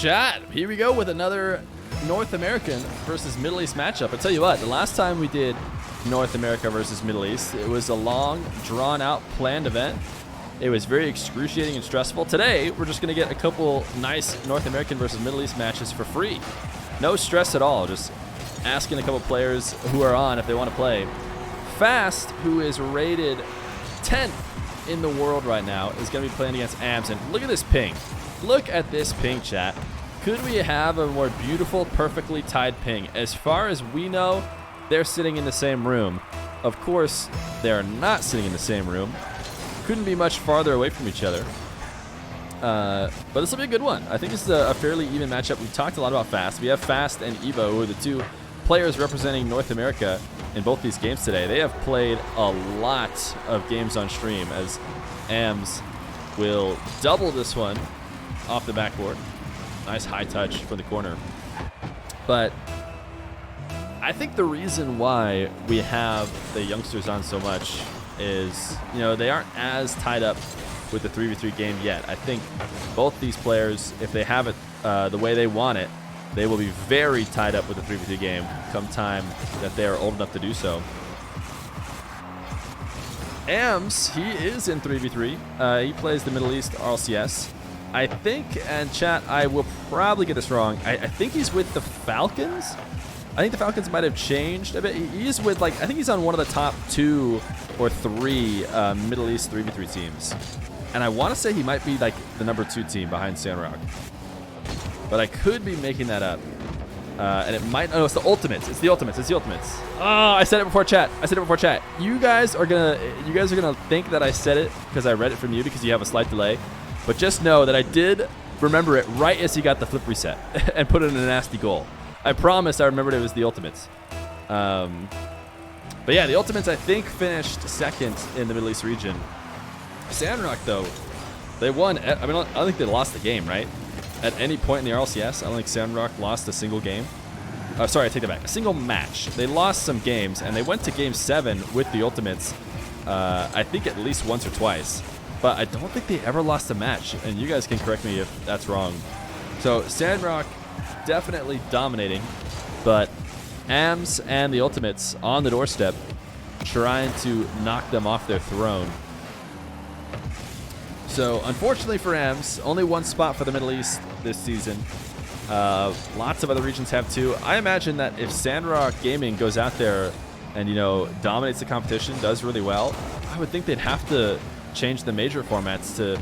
Chat, here we go with another North American versus Middle East matchup. I tell you what, the last time we did North America versus Middle East, it was a long, drawn-out, planned event. It was very excruciating and stressful. Today, we're just going to get a couple nice North American versus Middle East matches for free. No stress at all, just asking a couple players who are on if they want to play. Fast, who is rated 10th in the world right now, is going to be playing against AMS. And look at this ping. Look at this ping, chat. Could we have a more beautiful, perfectly tied ping? As far as we know, they're sitting in the same room. Of course, they're not sitting in the same room. Couldn't be much farther away from each other. But this will be a good one. I think this is a fairly even matchup. We've talked a lot about Fast. We have Fast and Evo, who are the two players representing North America in both these games today. They have played a lot of games on stream, as AMS will double this one off the backboard. Nice high touch from the corner. But I think the reason why we have the youngsters on so much is, you know, they aren't as tied up with the 3v3 game yet. I think both these players, if they have it the way they want it, they will be very tied up with the 3v3 game come time that they are old enough to do so. AMS, he is in 3v3. He plays the Middle East RLCS. I think, and chat, I will probably get this wrong. I think he's with the Falcons. I think the Falcons might have changed a bit. He's with, like, I think he's on one of the top 2 or 3 Middle East 3v3 teams. And I want to say he might be, like, the number 2 team behind Sandrock. But I could be making that up. And it might, oh, it's the Ultimates. It's the Ultimates. It's the Ultimates. Oh, I said it before chat. I said it before chat. You guys are gonna think that I said it because I read it from you because you have a slight delay. But just know that I did remember it right as he got the flip reset and put it in a nasty goal. I promise I remembered it was the Ultimates. But yeah, the Ultimates, I think, finished second in the Middle East region. Sandrock, though, they won. I mean, I don't think they lost the game, right? At any point in the RLCS, I don't think Sandrock lost a single game. Sorry, I take that back. A single match. They lost some games, and they went to Game 7 with the Ultimates, I think at least once or twice. But I don't think they ever lost a match, and you guys can correct me if that's wrong. So Sandrock definitely dominating, but AMS and the Ultimates on the doorstep trying to knock them off their throne. So unfortunately for AMS, only one spot for the Middle East this season. Lots of other regions have too. I imagine that if Sandrock Gaming goes out there and, you know, dominates the competition, does really well, I would think they'd have to change the major formats to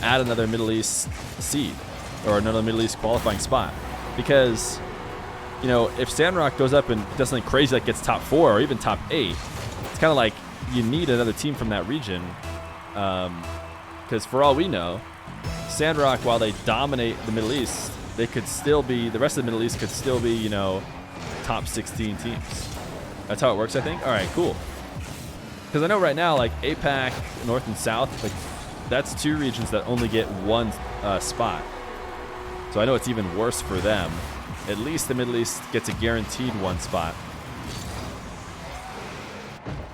add another Middle East seed or another Middle East qualifying spot. Because, you know, if Sandrock goes up and does something crazy like gets top 4 or even top 8, it's kind of like you need another team from that region. Because for all we know, Sandrock, while they dominate the Middle East, they could still be, the rest of the Middle East could still be, you know, top 16 teams. That's how it works, I think. All right, cool. Because I know right now, like APAC, North and South, like that's 2 regions that only get 1 spot. So I know it's even worse for them. At least the Middle East gets a guaranteed 1 spot.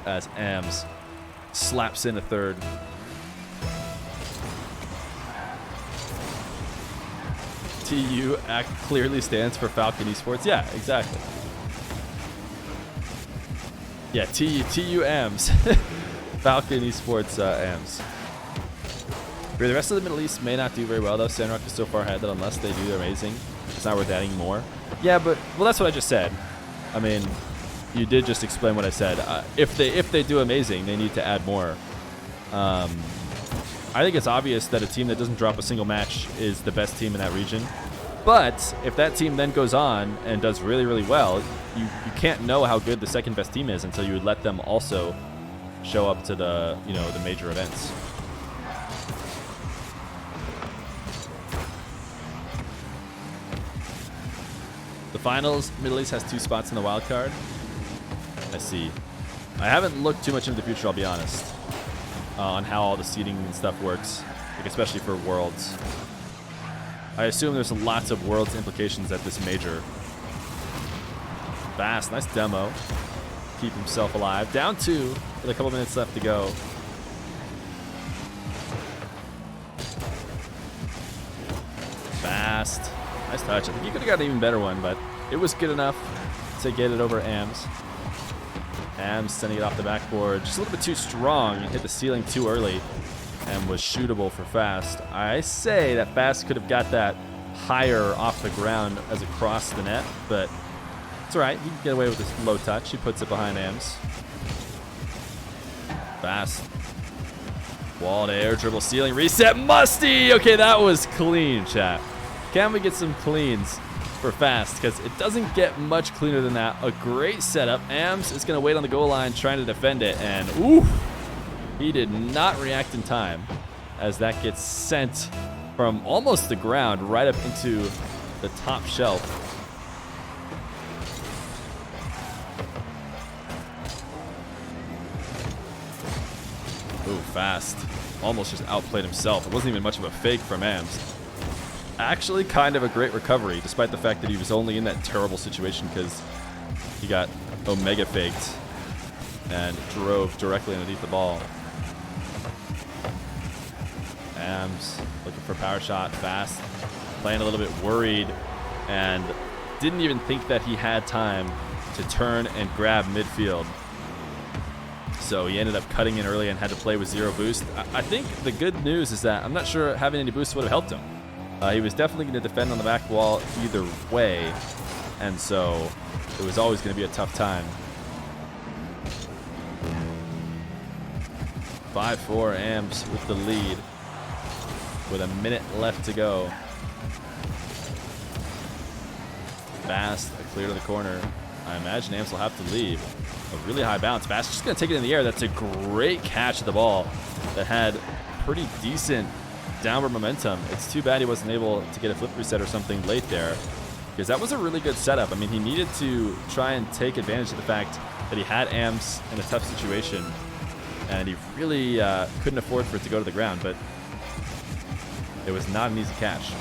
As AMS slaps in a third. TU act clearly stands for Falcon Esports. Yeah, exactly. Yeah, TU AMS. Falcon Esports AMS. The rest of the Middle East may not do very well, though. Sandrock is so far ahead that unless they do amazing, it's not worth adding more. Yeah, but, well, that's what I just said. I mean, you did just explain what I said. If they do amazing, they need to add more. I think it's obvious that a team that doesn't drop a single match is the best team in that region. But if that team then goes on and does really, really well, you can't know how good the second best team is until you let them also show up to the, you know, the major events. The finals, Middle East has 2 spots in the wild card. I see. I haven't looked too much into the future, I'll be honest, on how all the seeding and stuff works, like especially for Worlds. I assume there's lots of Worlds implications at this major. Fast, nice demo. Keep himself alive. Down 2 with a couple minutes left to go. Fast. Nice touch. I think you could have got an even better one, but it was good enough to get it over Ams. Ams sending it off the backboard. Just a little bit too strong. Hit the ceiling too early and was shootable for Fast. I say that Fast could have got that higher off the ground as across the net, but it's all right. He can get away with this low touch. He puts it behind Ams. Fast. Wall to air, dribble, ceiling, reset, Musty! Okay, that was clean, chat. Can we get some cleans for Fast? Because it doesn't get much cleaner than that. A great setup. Ams is going to wait on the goal line trying to defend it, and ooh, he did not react in time as that gets sent from almost the ground right up into the top shelf. Ooh, Fast. Almost just outplayed himself. It wasn't even much of a fake from Ams. Actually, kind of a great recovery, despite the fact that he was only in that terrible situation because he got Omega faked and drove directly underneath the ball. Ams looking for a power shot. Fast. Playing a little bit worried and didn't even think that he had time to turn and grab midfield. So he ended up cutting in early and had to play with 0 boost. I think the good news is that I'm not sure having any boost would have helped him. He was definitely going to defend on the back wall either way, and so it was always going to be a tough time. 5-4 Ams with the lead with a minute left to go. Fast, a clear to the corner. I imagine Ams will have to leave. A really high bounce. Fast just going to take it in the air. That's a great catch of the ball that had pretty decent downward momentum. It's too bad he wasn't able to get a flip reset or something late there, because that was a really good setup. I mean, he needed to try and take advantage of the fact that he had Ams in a tough situation, and he really couldn't afford for it to go to the ground, but it was not an easy catch.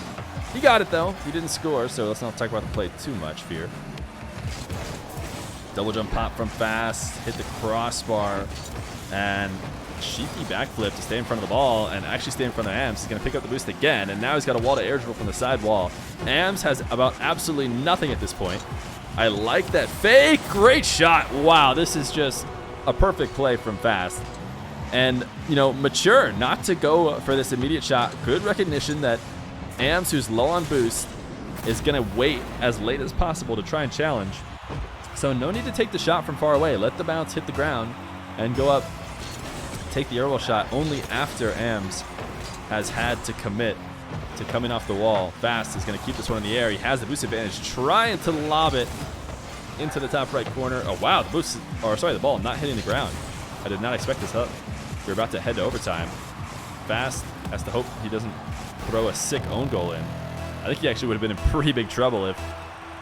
He got it, though. He didn't score, so let's not talk about the play too much, Feer. Double jump pop from Fast, hit the crossbar, and cheeky backflip to stay in front of the ball and actually stay in front of Ams. He's going to pick up the boost again, and now he's got a wall to air dribble from the side wall. Ams has about absolutely nothing at this point. I like that fake. Great shot. Wow, this is just a perfect play from Fast. And, you know, mature not to go for this immediate shot. Good recognition that Ams, who's low on boost, is going to wait as late as possible to try and challenge. So no need to take the shot from far away. Let the bounce hit the ground and go up. Take the airwall shot only after Ams has had to commit to coming off the wall. Fast is going to keep this one in the air. He has the boost advantage, trying to lob it into the top right corner. Oh, wow, the ball not hitting the ground. I did not expect this up. We're about to head to overtime. Fast has to hope he doesn't throw a sick own goal in. I think he actually would have been in pretty big trouble if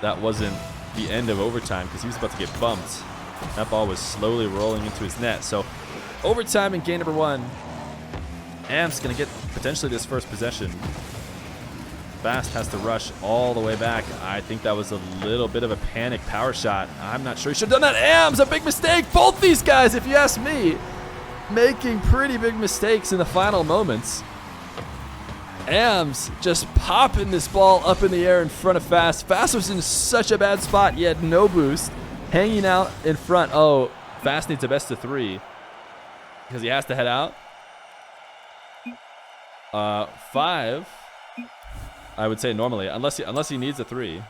that wasn't the end of overtime, because he was about to get bumped. That ball was slowly rolling into his net. So overtime in game number 1. Ams going to get potentially this first possession. Fast has to rush all the way back. I think that was a little bit of a panic power shot. I'm not sure he should have done that. Ams, a big mistake. Both these guys, if you ask me, making pretty big mistakes in the final moments. Ams just popping this ball up in the air in front of Fast. Fast was in such a bad spot. He had no boost. Hanging out in front. Oh, Fast needs a best of 3 because he has to head out. 5, I would say normally, unless he needs a 3.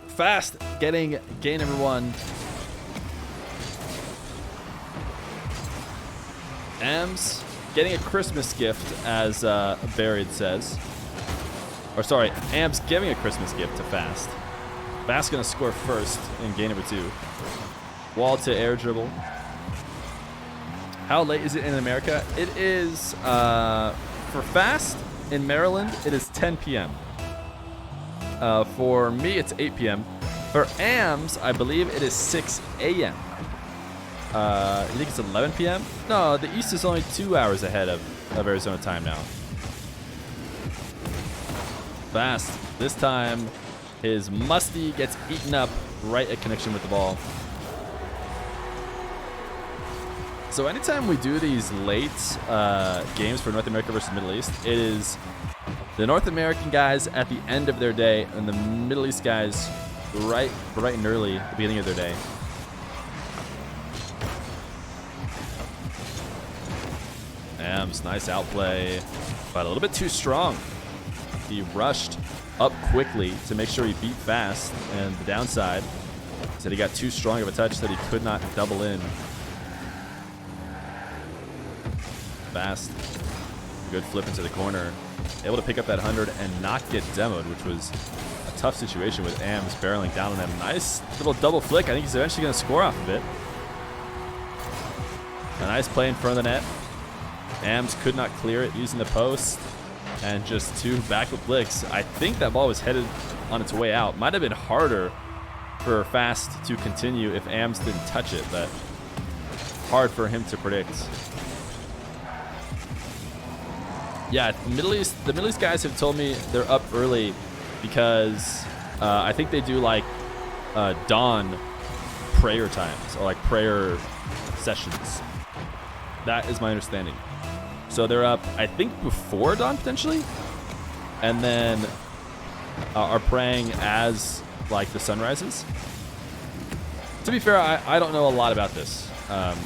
Fast getting game number 1. Ams getting a Christmas gift, as Buried says. Or sorry, Ams giving a Christmas gift to Fast. Fast gonna score first in game number 2. Wall to air dribble. How late is it in America? It is, for Fast in Maryland, it is 10 p.m. For me, it's 8 p.m. For Ams, I believe it is 6 a.m. You think it's 11 p.m.? No, the East is only 2 hours ahead of Arizona time now. Fast. This time, his Musty gets eaten up right at connection with the ball. So anytime we do these late games for North America versus Middle East, it is the North American guys at the end of their day and the Middle East guys right and early at the beginning of their day. Ams, nice outplay, but a little bit too strong. He rushed up quickly to make sure he beat fast, and the downside is that he got too strong of a touch that he could not double in. Fast, good flip into the corner, able to pick up that 100 and not get demoed, which was a tough situation with Ams barreling down on him. Nice little double flick. I think he's eventually going to score off of it. A nice play in front of the net. Ams could not clear it using the post, and just 2 backward flicks. I think that ball was headed on its way out. Might have been harder for Fast to continue if Ams didn't touch it, but hard for him to predict. Yeah, the Middle East guys have told me they're up early because I think they do like dawn prayer times, or like prayer sessions. That is my understanding. So they're up, I think, before dawn potentially, and then are praying as like the sun rises. To be fair, I don't know a lot about this,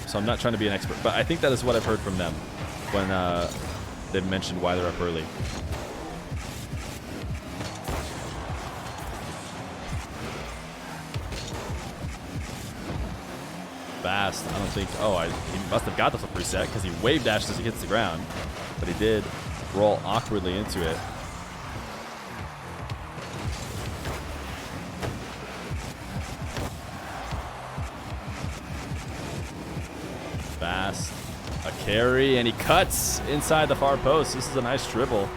so I'm not trying to be an expert, but I think that is what I've heard from them when they've mentioned why they're up early. Fast, I don't think, he must have got the flip reset because he wave dashed as he hits the ground, but he did roll awkwardly into it. Fast, a carry, and he cuts inside the far post. This is a nice dribble.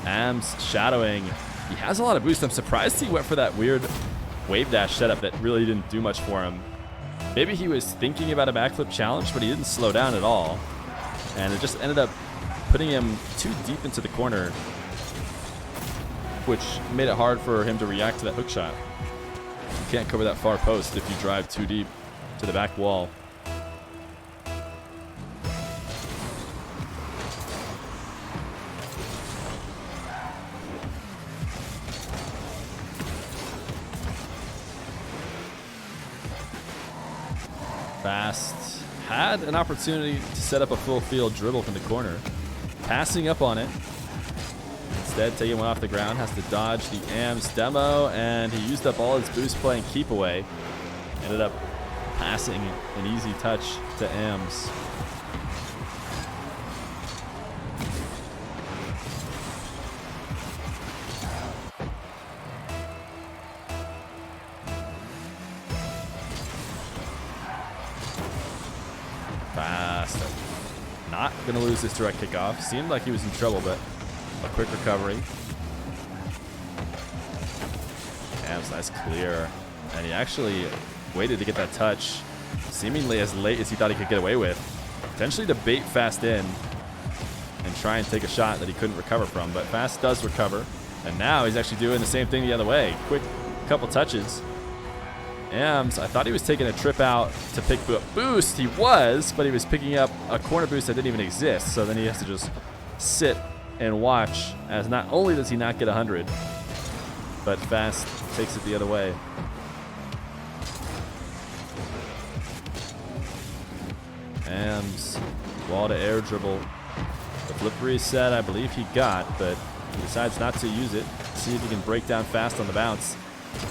Ams shadowing. He has a lot of boost. I'm surprised he went for that weird wave dash setup that really didn't do much for him. Maybe he was thinking about a backflip challenge, but he didn't slow down at all. And it just ended up putting him too deep into the corner, which made it hard for him to react to that hook shot. You can't cover that far post if you drive too deep to the back wall. Fast had an opportunity to set up a full field dribble from the corner, passing up on it. Instead, taking one off the ground, has to dodge the Ams demo, and he used up all his boost playing keep away. Ended up passing an easy touch to Ams. Fast. Not going to lose this direct kickoff. Seemed like he was in trouble, but a quick recovery. Ams, nice clear. And he actually waited to get that touch, seemingly as late as he thought he could get away with. Potentially to bait Fast in and try and take a shot that he couldn't recover from. But Fast does recover. And now he's actually doing the same thing the other way. Quick couple touches. Ams, I thought he was taking a trip out to pick up boost. He was, but he was picking up a corner boost that didn't even exist. So then he has to just sit and watch as not only does he not get 100, but Fast takes it the other way. Ams, wall to air dribble. The flip reset, I believe he got, but he decides not to use it. See if he can break down Fast on the bounce.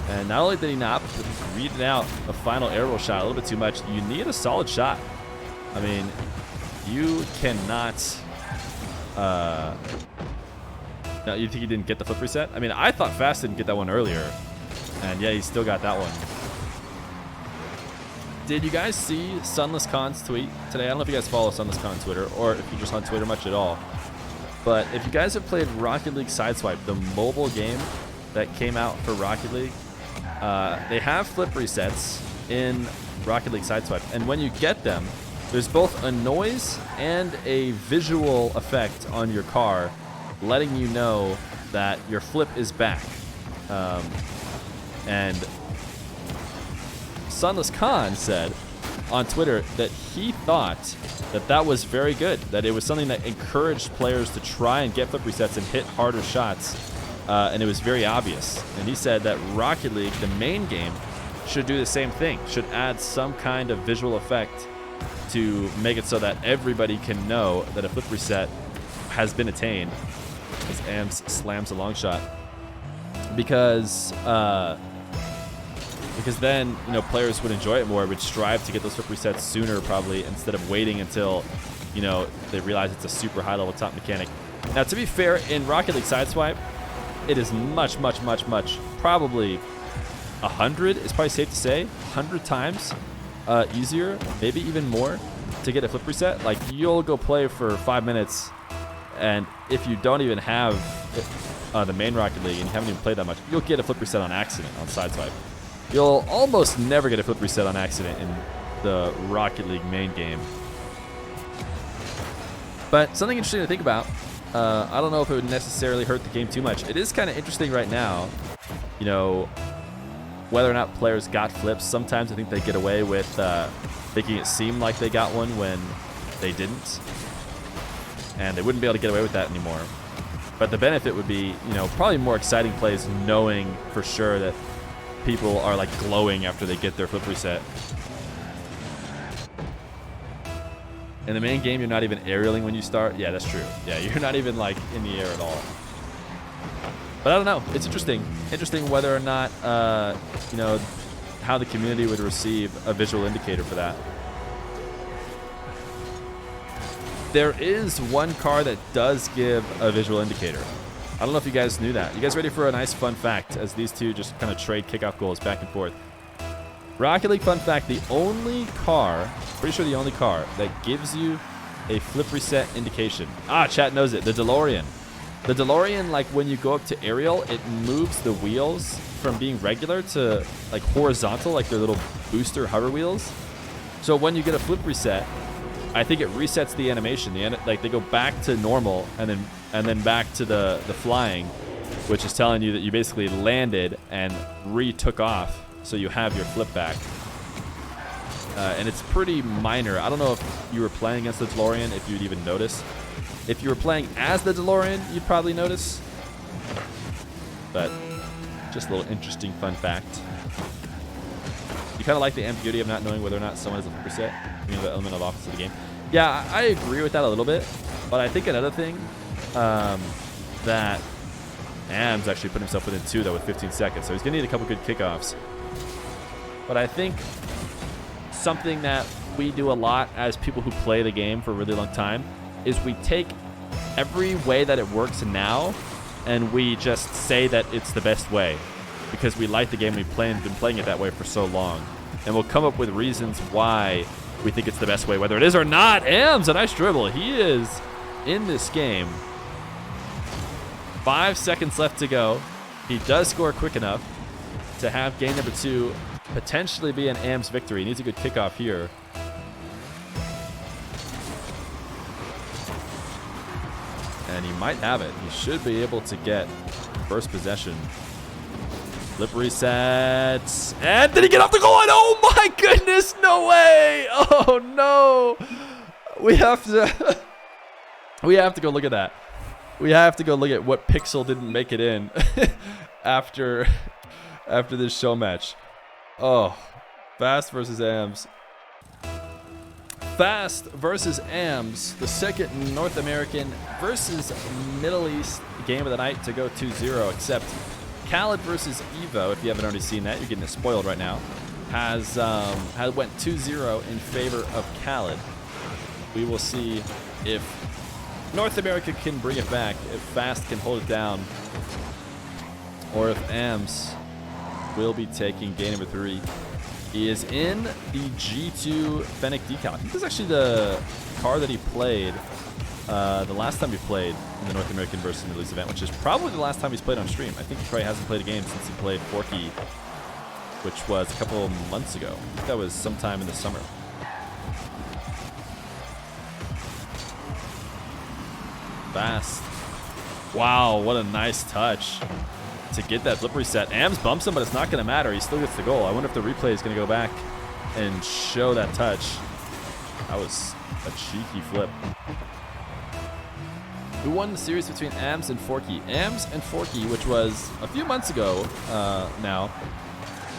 And not only did he not, but he reading out a final air roll shot a little bit too much. You need a solid shot. I mean, you cannot. No, you think he didn't get the flip reset? I mean, I thought Fast didn't get that one earlier, and yeah, he still got that one. Did you guys see Sunless Khan's tweet today? I don't know if you guys follow Sunless Khan on Twitter, or if you're just on Twitter much at all. But if you guys have played Rocket League Sideswipe, the mobile game that came out for Rocket League, they have flip resets in Rocket League Sideswipe, and when you get them, there's both a noise and a visual effect on your car letting you know that your flip is back. And Sunless Khan said on Twitter that he thought that that was very good, that it was something that encouraged players to try and get flip resets and hit harder shots, and it was very obvious. And he said that Rocket League, the main game, should do the same thing, should add some kind of visual effect to make it so that everybody can know that a flip reset has been attained as Ams slams a long shot. Because then, you know, players would enjoy it more, would strive to get those flip resets sooner probably, instead of waiting until, you know, they realize it's a super high level top mechanic. Now, to be fair, in Rocket League Sideswipe, it is much, probably 100, it's probably safe to say, 100 times easier, maybe even more, to get a flip reset. Like, you'll go play for 5 minutes, and if you don't even have the main Rocket League and you haven't even played that much, you'll get a flip reset on accident on Sideswipe. You'll almost never get a flip reset on accident in the Rocket League main game. But something interesting to think about, I don't know if it would necessarily hurt the game too much. It is kind of interesting right now, you know, whether or not players got flips. Sometimes I think they get away with making it seem like they got one when they didn't. And they wouldn't be able to get away with that anymore. But the benefit would be, you know, probably more exciting plays, knowing for sure that people are like glowing after they get their flip reset. In the main game, you're not even aerialing when you start. Yeah, that's true. Yeah, you're not even like in the air at all. But I don't know. It's interesting. Interesting whether or not, you know, how the community would receive a visual indicator for that. There is one car that does give a visual indicator. I don't know if you guys knew that. You guys ready for a nice fun fact as these two just kind of trade kickoff goals back and forth? Rocket League fun fact, the only car, pretty sure the only car that gives you a flip reset indication. Ah, chat knows it, the DeLorean. The DeLorean, like when you go up to aerial, it moves the wheels from being regular to like horizontal, like their little booster hover wheels. So when you get a flip reset, I think it resets the animation. Like they go back to normal and then back to the flying, which is telling you that you basically landed and re-took off, so you have your flip back. And it's pretty minor. I don't know if you were playing against the DeLorean, if you'd even notice. If you were playing as the DeLorean, you'd probably notice. But just a little interesting fun fact. You kind of like the ambiguity of not knowing whether or not someone is a flip reset, you know, the element of opposite of the game. Yeah, I agree with that a little bit, but I think another thing that Ams actually put himself within 2 though with 15 seconds, so he's gonna need a couple good kickoffs. But I think something that we do a lot as people who play the game for a really long time is we take every way that it works now and we just say that it's the best way because we like the game, we've been playing it that way for so long, and we'll come up with reasons why we think it's the best way, whether it is or not. Ams, a nice dribble. He is in this game. 5 seconds left to go. He does score quick enough to have game number 2 potentially be an Ams victory. He needs a good kickoff here. And he might have it. He should be able to get first possession. Flip resets. And did he get off the goal line? Oh my goodness, no way. Oh no. We have to we have to go look at that. We have to go look at what pixel didn't make it in after this show match. Oh, Fast versus Ams. Fast versus Ams, the second North American versus Middle East game of the night to go 2-0, except Khaled versus Evo, if you haven't already seen that, you're getting it spoiled right now, has went 2-0 in favor of Khaled. We will see if North America can bring it back, if Fast can hold it down, or if Ams will be taking game number 3. He is in the G2 Fennec decal. I think this is actually the car that he played the last time he played in the North American versus Middle East event, which is probably the last time he's played on stream. I think he probably hasn't played a game since he played Forky, which was a couple months ago. I think that was sometime in the summer. Fast. Wow, what a nice touch to get that flip reset. Ams bumps him, but it's not going to matter. He still gets the goal. I wonder if the replay is going to go back and show that touch. That was a cheeky flip. Who won the series between Ams and Forky? Ams and Forky, which was a few months ago now,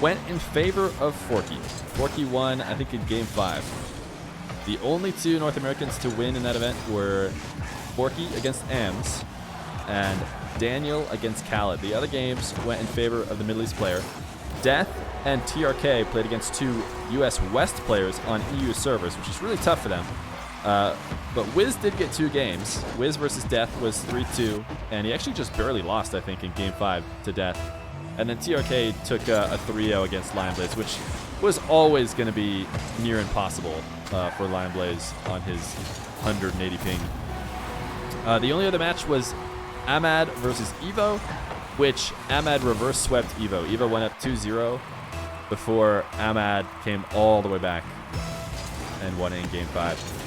went in favor of Forky. Forky won, I think, in Game 5. The only two North Americans to win in that event were Forky against Ams and Daniel against Khaled. The other games went in favor of the Middle East player. Death and TRK played against two US West players on EU servers, which is really tough for them. But Wiz did get 2 games. Wiz versus Death was 3-2, and he actually just barely lost, I think, in Game 5 to Death. And then TRK took a 3-0 against Lion Blaze, which was always going to be near impossible for Lion Blaze on his 180 ping. The only other match was Ahmad versus Evo, which Ahmad reverse swept Evo. Evo went up 2-0 before Ahmad came all the way back and won in Game 5.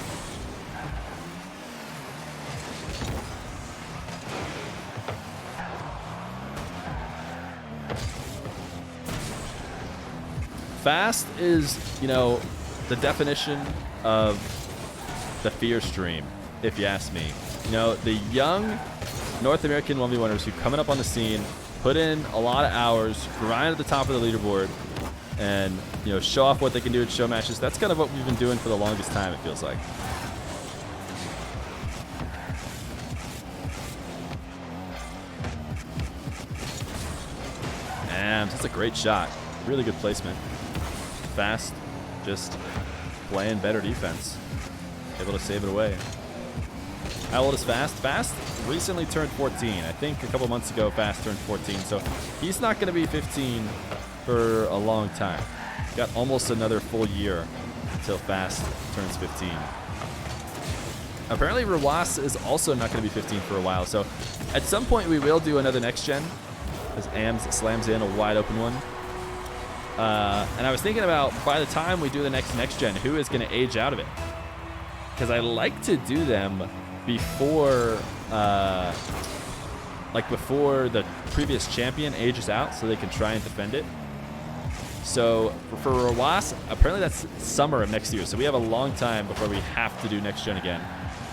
Fast is, the definition of the Feer stream, if you ask me. The young North American 1v1ers who coming up on the scene, put in a lot of hours, grind at the top of the leaderboard, and show off what they can do at show matches. That's kind of what we've been doing for the longest time, it feels like. And that's a great shot. Really good placement. Fast, just playing better defense. Able to save it away. How old is Fast? Fast recently turned 14. I think a couple months ago Fast turned 14. So he's not going to be 15 for a long time. Got almost another full year until Fast turns 15. Apparently Rawas is also not going to be 15 for a while. So at some point we will do another next gen as Ams slams in a wide open one. And I was thinking about, by the time we do the next gen, who is going to age out of it? Because I like to do them before before the previous champion ages out, so they can try and defend it. So for Rawas, apparently that's summer of next year, so we have a long time before we have to do next gen again.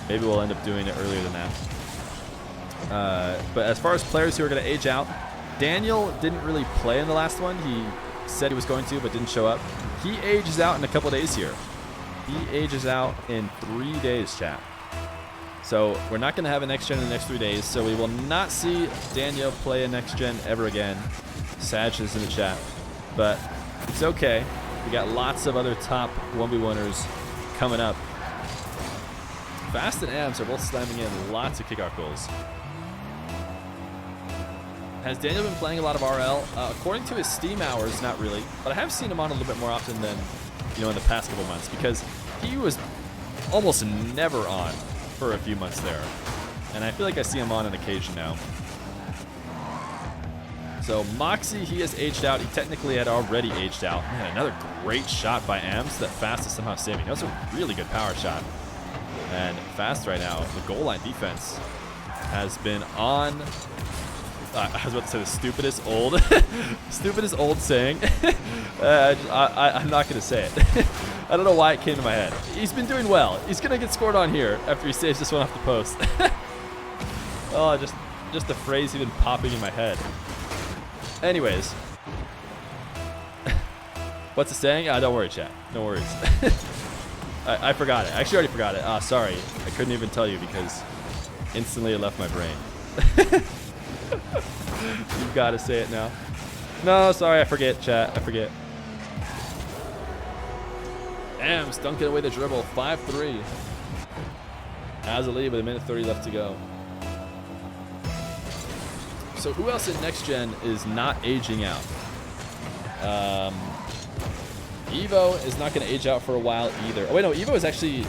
Maybe we'll end up doing it earlier than that. But as far as players who are going to age out, Daniel didn't really play in the last one. He said he was going to, but didn't show up. He ages out in a couple days here. He ages out in 3 days, chat. So we're not going to have a next gen in the next 3 days, so we will not see Daniel play a next gen ever again. Sag is in the chat, but it's okay. We got lots of other top 1v1ers coming up. Fast and Ams are both slamming in lots of kickoff goals. Has Daniel been playing a lot of RL? According to his Steam hours, not really. But I have seen him on a little bit more often than, in the past couple months, because he was almost never on for a few months there. And I feel like I see him on occasion now. So Moxie, he has aged out. He technically had already aged out. Man, another great shot by Ams that Fast is somehow saving. That was a really good power shot. And Fast right now, the goal line defense has been on... I was about to say the stupidest old saying. I'm not going to say it. I don't know why it came to my head. He's been doing well. He's going to get scored on here after he saves this one off the post. Oh, just the phrase even popping in my head. Anyways. What's the saying? Don't worry, chat. No worries. I forgot it. I actually already forgot it. Sorry. I couldn't even tell you because instantly it left my brain. You've got to say it now. No, sorry, I forget, chat. I forget. Ams dunking away the dribble. 5-3. Has a lead with 1:30 left to go. So who else in next gen is not aging out? Evo is not going to age out for a while either. Oh wait, no, Evo is actually...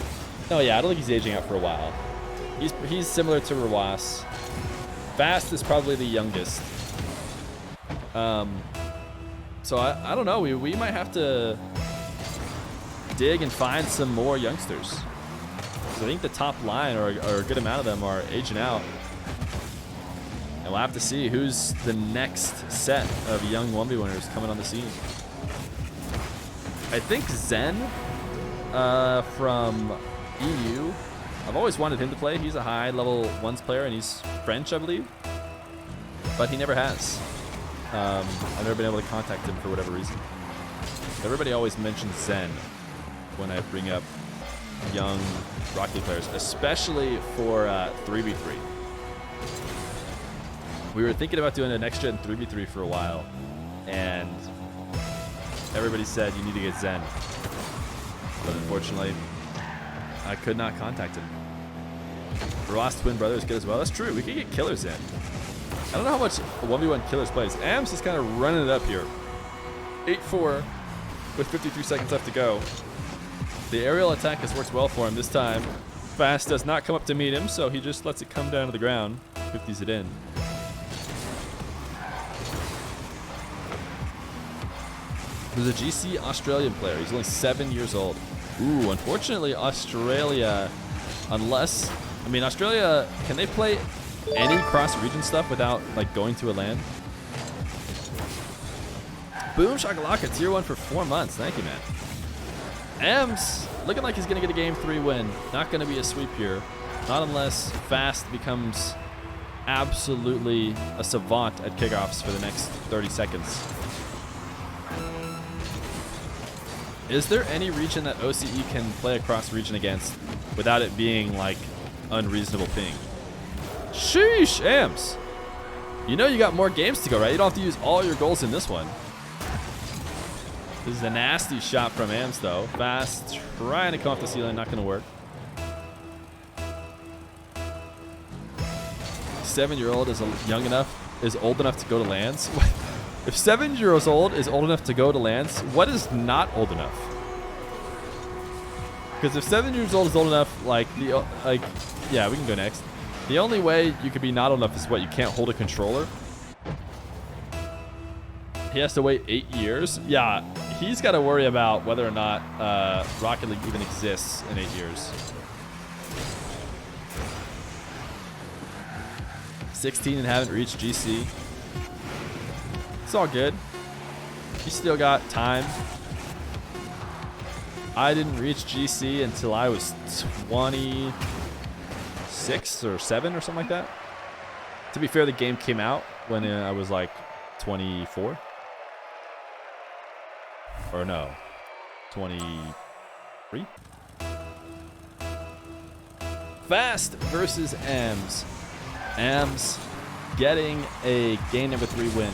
No, yeah, I don't think he's aging out for a while. He's similar to Rawas. Fast is probably the youngest. So I don't know. We might have to dig and find some more youngsters. I think the top line, or a good amount of them, are aging out. And we'll have to see who's the next set of young 1v1ers coming on the scene. I think Zen from EU, I've always wanted him to play. He's a high level ones player and he's French, I believe. But he never has. I've never been able to contact him for whatever reason. Everybody always mentions Zen when I bring up young Rocket League players, especially for 3v3. We were thinking about doing a next gen 3v3 for a while, and everybody said you need to get Zen. But unfortunately, I could not contact him. Ross twin brother is good as well. That's true. We could get Killer Zen. I don't know how much 1v1 Killers plays. Ams is kind of running it up here. 8-4 with 53 seconds left to go. The aerial attack has worked well for him this time. Fast does not come up to meet him, so he just lets it come down to the ground. 50s it in. There's a GC Australian player. He's only 7 years old. Ooh, unfortunately, Australia, unless, I mean, Australia, can they play any cross-region stuff without, like, going to a LAN? Boom Shakalaka, tier 1 for 4 months. Thank you, man. Ems, looking like he's going to get a game 3 win. Not going to be a sweep here. Not unless Fast becomes absolutely a savant at kickoffs for the next 30 seconds. Is there any region that OCE can play across region against without it being like unreasonable ping? Sheesh, Ams. You know you got more games to go, right? You don't have to use all your goals in this one. This is a nasty shot from Ams, though. Fast, trying to come off the ceiling, not going to work. 7-year-old is young enough, is old enough to go to LANs. If 7 years old is old enough to go to LANs, what is not old enough? Because if 7 years old is old enough, yeah, we can go next. The only way you could be not old enough is what, you can't hold a controller. He has to wait 8 years. Yeah, he's got to worry about whether or not Rocket League even exists in 8 years. 16 and haven't reached GC. It's all good. You still got time. I didn't reach GC until I was 26 or 7 or something like that. To be fair, the game came out when I was like 24. Or no, 23? Fast versus Ams. Ams getting a game number 3 win.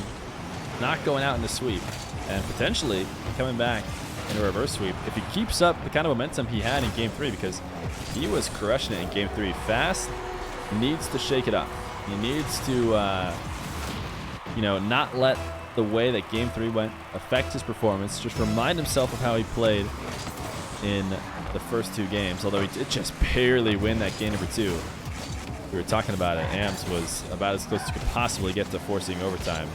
Not going out in the sweep, and potentially coming back in a reverse sweep if he keeps up the kind of momentum he had in game 3, because he was crushing it in game 3. Fast needs to shake it up. He needs to, not let the way that game 3 went affect his performance. Just remind himself of how he played in the first 2 games, although he did just barely win that game number 2. We were talking about it. Ams was about as close as you could possibly get to forcing overtime.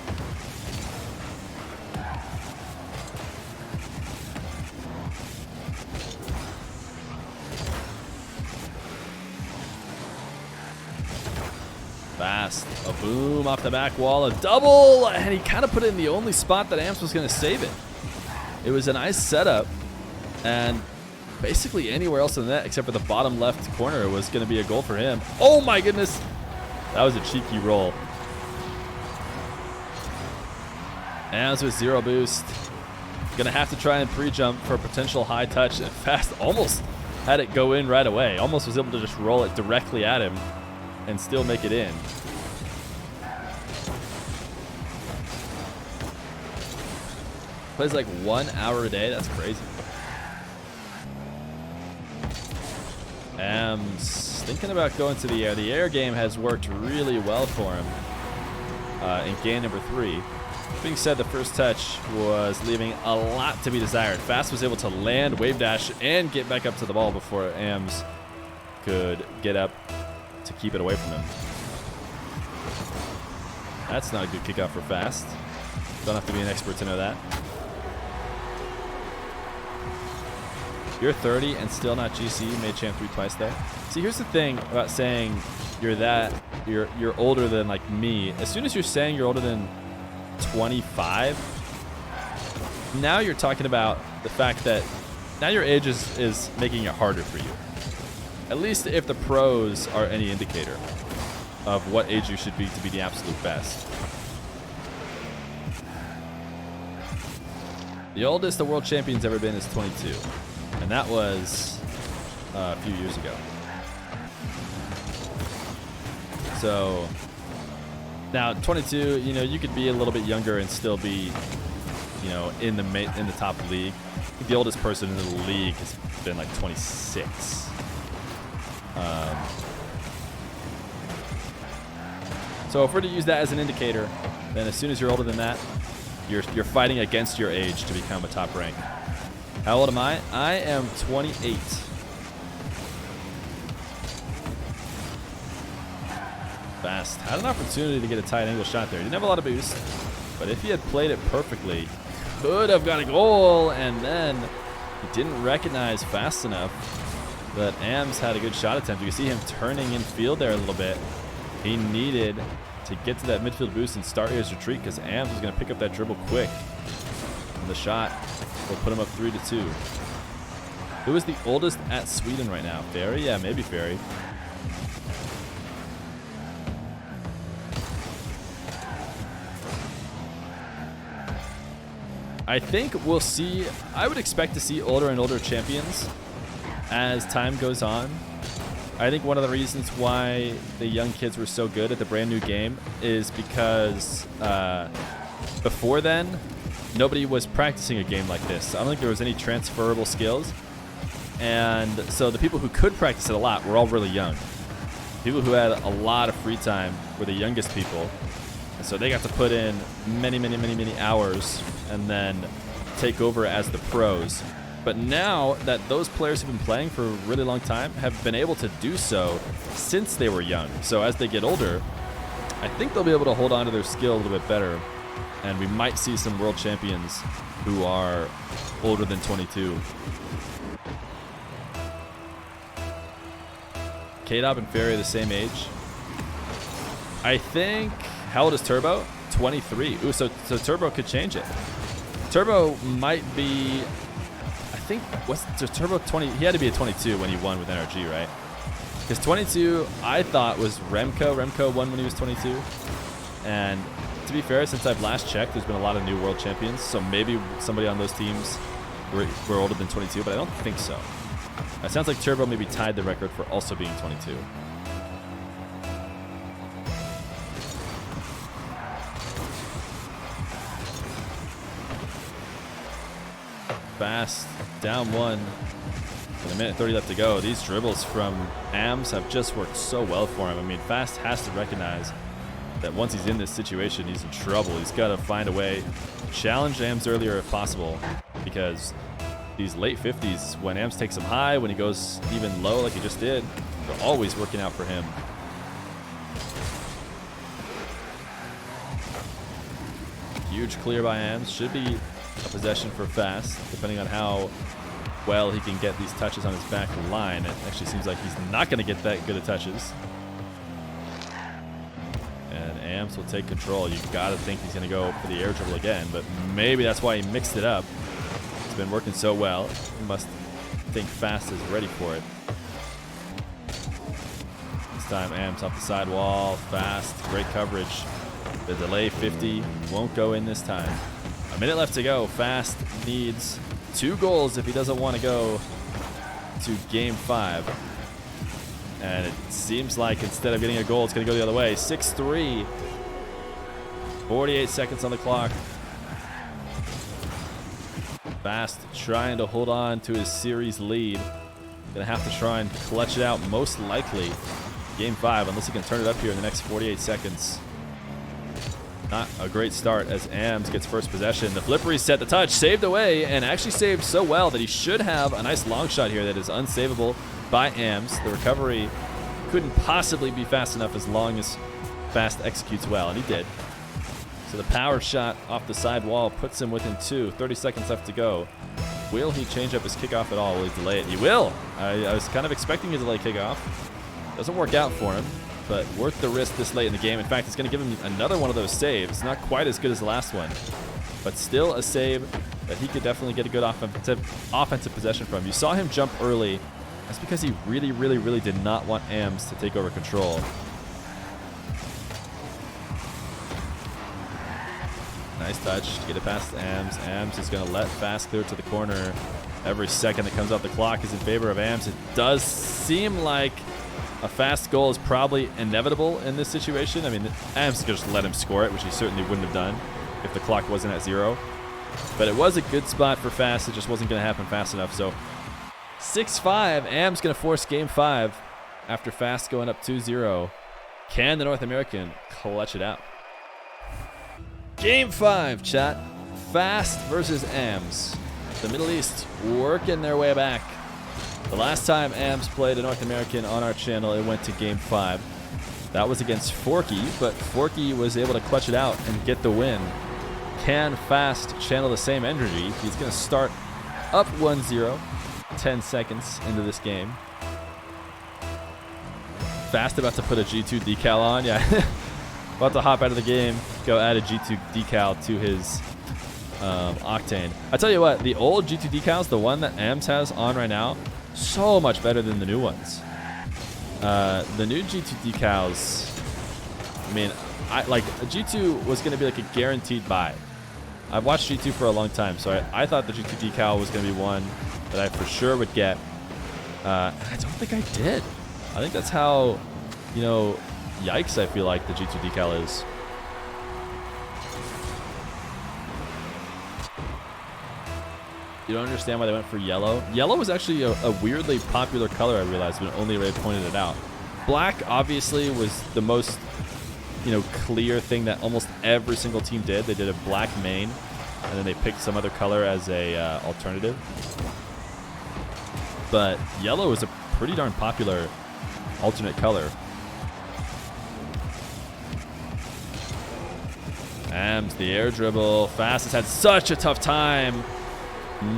Fast, a boom off the back wall, a double, and he kind of put it in the only spot that Amps was going to save it. It was a nice setup, and basically anywhere else in the net except for the bottom left corner was going to be a goal for him. Oh my goodness, that was a cheeky roll. Amps with 0 boost, gonna have to try and pre-jump for a potential high touch, and Fast almost had it go in right away. Almost was able to just roll it directly at him and still make it in. Plays like 1 hour a day. That's crazy. Thinking about going to the air. The air game has worked really well for him in game number 3. Being said, the first touch was leaving a lot to be desired. Fast was able to land, wave dash, and get back up to the ball before Ams could get up to keep it away from him. That's not a good kickoff for Fast. Don't have to be an expert to know that. You're 30 and still not GC. You made champ 3 twice there. See, here's the thing about saying you're older than like me. As soon as you're saying you're older than 25, now you're talking about the fact that now your age is making it harder for you. At least if the pros are any indicator of what age you should be to be the absolute best. The oldest the world champion's ever been is 22. And that was a few years ago. So now 22, you know, you could be a little bit younger and still be, you know, in the top league. I think the oldest person in the league has been like 26. So if we're to use that as an indicator, then as soon as you're older than that, you're fighting against your age to become a top rank. How old am I? I am 28. Fast. Had an opportunity to get a tight angle shot there. Didn't have a lot of boost, but if he had played it perfectly, could have got a goal, and then he didn't recognize fast enough that Ams had a good shot attempt. You can see him turning in field there a little bit. He needed to get to that midfield boost and start his retreat because Ams was going to pick up that dribble quick. And the shot will put him up 3-2. Who is the oldest at Sweden right now? Ferry? Yeah, maybe Ferry. I think we'll see, I would expect to see older and older champions as time goes on. I think one of the reasons why the young kids were so good at the brand new game is because before then, nobody was practicing a game like this. I don't think there was any transferable skills. And so the people who could practice it a lot were all really young. People who had a lot of free time were the youngest people. And so they got to put in many hours and then take over as the pros. But now that those players have been playing for a really long time, have been able to do so since they were young. So as they get older, I think they'll be able to hold on to their skill a little bit better. And we might see some world champions who are older than 22. K-Dop and Ferry are the same age. I think, how old is Turbo? 23. Ooh, so Turbo could change it. Turbo might be, I think, what's Turbo 20? He had to be a 22 when he won with NRG, right? Because 22, I thought was Remco. Remco won when he was 22. And to be fair, since I've last checked, there's been a lot of new world champions. So maybe somebody on those teams were older than 22, but I don't think so. It sounds like Turbo maybe tied the record for also being 22. Fast, down one, with a minute 30 left to go. These dribbles from Ams have just worked so well for him. I mean, Fast has to recognize that once he's in this situation, he's in trouble. He's got to find a way to challenge Ams earlier if possible, because these late 50s, when Ams takes him high, when he goes even low like he just did, they're always working out for him. Huge clear by Ams. Should be a possession for Fast, depending on how well he can get these touches on his back line. It actually seems like he's not going to get that good of touches. And Ams will take control. You've got to think he's going to go for the air dribble again, but maybe that's why he mixed it up. It's been working so well. He must think Fast is ready for it. This time Ams off the sidewall. Fast, great coverage. The delay 50 won't go in this time. A minute left to go. Fast needs 2 goals if he doesn't want to go to game 5. And it seems like instead of getting a goal, it's going to go the other way. 6-3. 48 seconds on the clock. Fast trying to hold on to his series lead. Going to have to try and clutch it out most likely game 5, unless he can turn it up here in the next 48 seconds. Not a great start as Ams gets first possession. The flip reset, the touch, saved away, and actually saved so well that he should have a nice long shot here that is unsavable by Ams. The recovery couldn't possibly be fast enough as long as Fast executes well, and he did. So the power shot off the side wall puts him within 2. 30 seconds left to go. Will he change up his kickoff at all? Will he delay it? He will. I was kind of expecting a delay kickoff. Doesn't work out for him, but worth the risk this late in the game. In fact, it's going to give him another one of those saves. Not quite as good as the last one, but still a save that he could definitely get a good offensive possession from. You saw him jump early. That's because he really, really, really did not want AMS to take over control. Nice touch to get it past AMS. AMS is going to let Fast clear to the corner. Every second that comes off the clock is in favor of AMS. It does seem like a fast goal is probably inevitable in this situation. I mean, AMS could just let him score it, which he certainly wouldn't have done if the clock wasn't at 0. But it was a good spot for Fast. It just wasn't going to happen fast enough. So 6-5, AMS going to force game 5 after Fast going up 2-0. Can the North American clutch it out? Game 5, chat. Fast versus AMS. The Middle East working their way back. The last time AMS played a North American on our channel, it went to game 5. That was against Forky, but Forky was able to clutch it out and get the win. Can Fast channel the same energy? He's going to start up 1-0, 10 seconds into this game. Fast about to put a G2 decal on. Yeah, about to hop out of the game, go add a G2 decal to his Octane. I tell you what, the old G2 decals, the one that AMS has on right now, so much better than the new ones. The new G2 decals, I mean, G2 was going to be like a guaranteed buy. I've watched G2 for a long time, so I thought the G2 decal was going to be one that I for sure would get. And I don't think I did. I think that's how, you know, yikes I feel like the G2 decal is. You don't understand why they went for yellow? Yellow was actually a weirdly popular color, I realized, when only Ray pointed it out. Black, obviously, was the most, you know, clear thing that almost every single team did. They did a black main, and then they picked some other color as a alternative. But yellow is a pretty darn popular alternate color. AMS, the air dribble. Fast has had such a tough time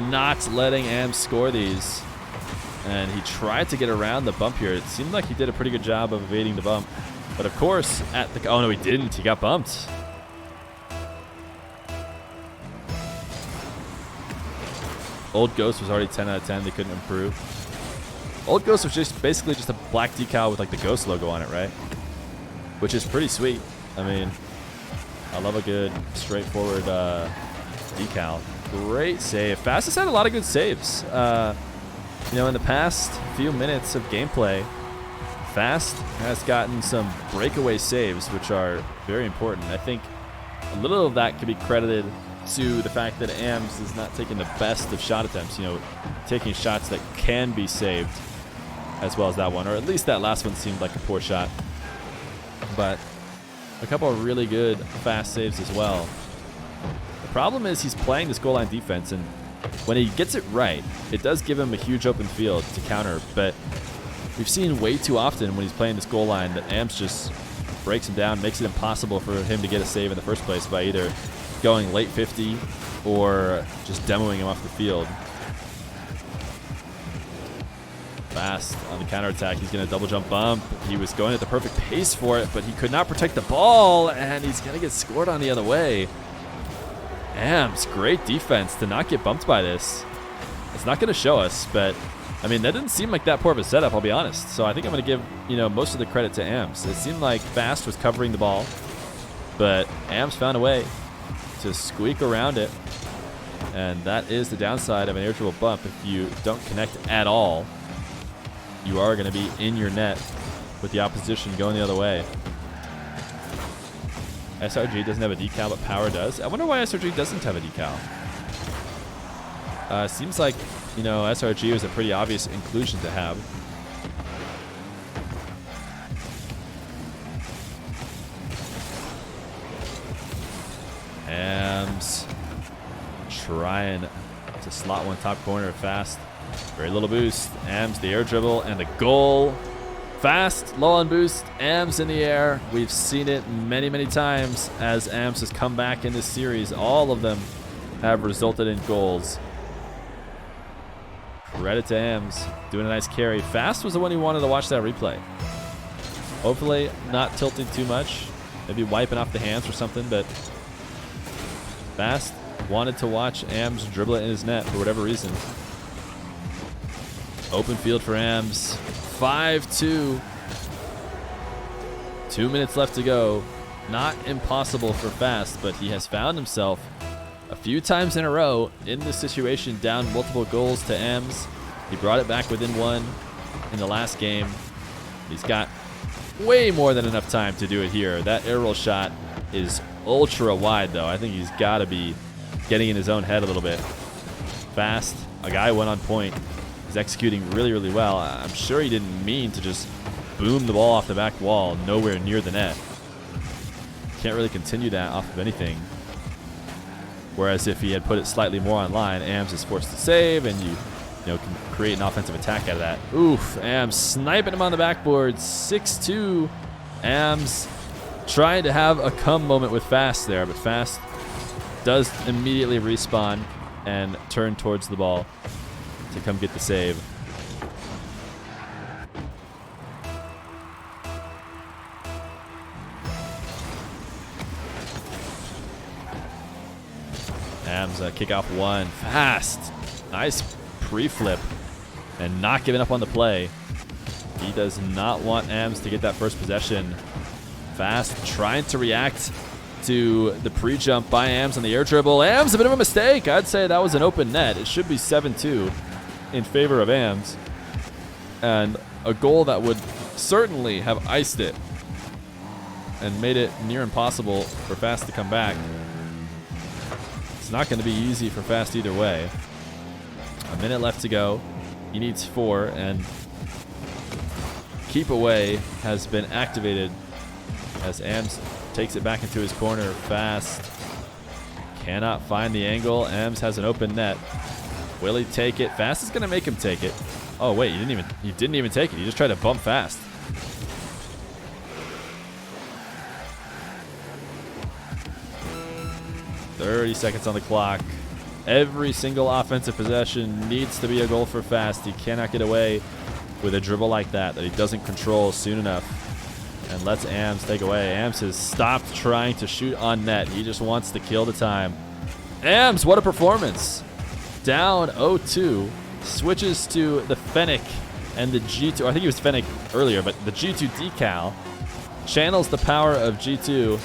not letting AMS score these. And he tried to get around the bump here. It seemed like he did a pretty good job of evading the bump. But of course, at the... Oh, no, he didn't. He got bumped. Old Ghost was already 10 out of 10. They couldn't improve. Old Ghost was just basically just a black decal with like the Ghost logo on it, right? Which is pretty sweet. I mean, I love a good straightforward decal. Great save. Fast has had a lot of good saves. You know, in the past few minutes of gameplay, Fast has gotten some breakaway saves, which are very important. I think a little of that could be credited to the fact that AMS is not taking the best of shot attempts, you know, taking shots that can be saved as well as that one, or at least that last one seemed like a poor shot. But a couple of really good Fast saves as well. The problem is he's playing this goal line defense, and when he gets it right, it does give him a huge open field to counter, but we've seen way too often when he's playing this goal line that AMS just breaks him down, makes it impossible for him to get a save in the first place by either going late 50 or just demoing him off the field. Fast on the counterattack. He's going to double jump bump. He was going at the perfect pace for it, but he could not protect the ball, and he's going to get scored on the other way. AMS, great defense to not get bumped by this. It's not going to show us, but I mean, that didn't seem like that poor of a setup, I'll be honest. So I think I'm going to give, you know, most of the credit to AMS. It seemed like Fast was covering the ball, but AMS found a way to squeak around it. And that is the downside of an air dribble bump. If you don't connect at all, you are going to be in your net with the opposition going the other way. SRG doesn't have a decal, but Power does. I wonder why SRG doesn't have a decal. Seems like, you know, SRG was a pretty obvious inclusion to have. AMS trying to slot one top corner Fast. Very little boost. AMS, the air dribble, and the goal. Fast, low on boost, AMS in the air. We've seen it many, many times as AMS has come back in this series. All of them have resulted in goals. Credit to Ams. Doing a nice carry. Fast was the one who wanted to watch that replay. Hopefully not tilting too much. Maybe wiping off the hands or something, but Fast wanted to watch Ams dribble it in his net for whatever reason. Open field for Ams. 5-2. 2 minutes left to go. Not impossible for Fast, but he has found himself a few times in a row in this situation, down multiple goals to Ams. He brought it back within one in the last game. He's got way more than enough time to do it here. That air roll shot is ultra wide, though. I think he's got to be getting in his own head a little bit. Fast, a guy went on point. He's executing really, really well. I'm sure he didn't mean to just boom the ball off the back wall, nowhere near the net. Can't really continue that off of anything. Whereas if he had put it slightly more on line, Ams is forced to save, and you can create an offensive attack out of that. Oof, Ams sniping him on the backboard. 6-2. Ams trying to have a come moment with Fast there, but Fast does immediately respawn and turn towards the ball to come get the save. Ams kickoff one. Fast. Nice pre-flip and not giving up on the play. He does not want Ams to get that first possession. Fast trying to react to the pre-jump by Ams on the air dribble. Ams, a bit of a mistake. I'd say that was an open net. It should be 7-2 in favor of Ams. And a goal that would certainly have iced it and made it near impossible for Fast to come back. It's not going to be easy for Fast either way. A minute left to go. He needs 4, and keep away has been activated as Ams takes it back into his corner. Fast cannot find the angle. Ams has an open net. Will he take it? Fast is going to make him take it. Oh wait, he didn't even take it. He just tried to bump Fast. .30 seconds on the clock. Every single offensive possession needs to be a goal for Fast. He cannot get away with a dribble like that he doesn't control soon enough and lets Ams take away. Ams has stopped trying to shoot on net. He just wants to kill the time. Ams, what a performance. Down 0-2. Switches to the Fennec and the G2. I think he was Fennec earlier, but the G2 decal channels the power of G2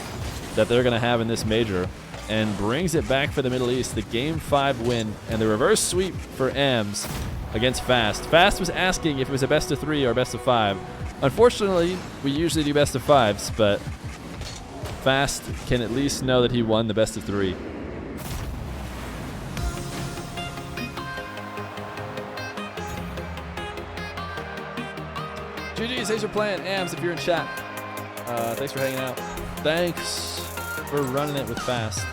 that they're going to have in this major and brings it back for the Middle East. The Game 5 win and the reverse sweep for Ams against Fast. Fast was asking if it was a best of 3 or best of 5. Unfortunately, we usually do best of 5s, but Fast can at least know that he won the best of 3. GG's, thanks for playing. Ams, if you're in chat, thanks for hanging out. Thanks for running it with Fast.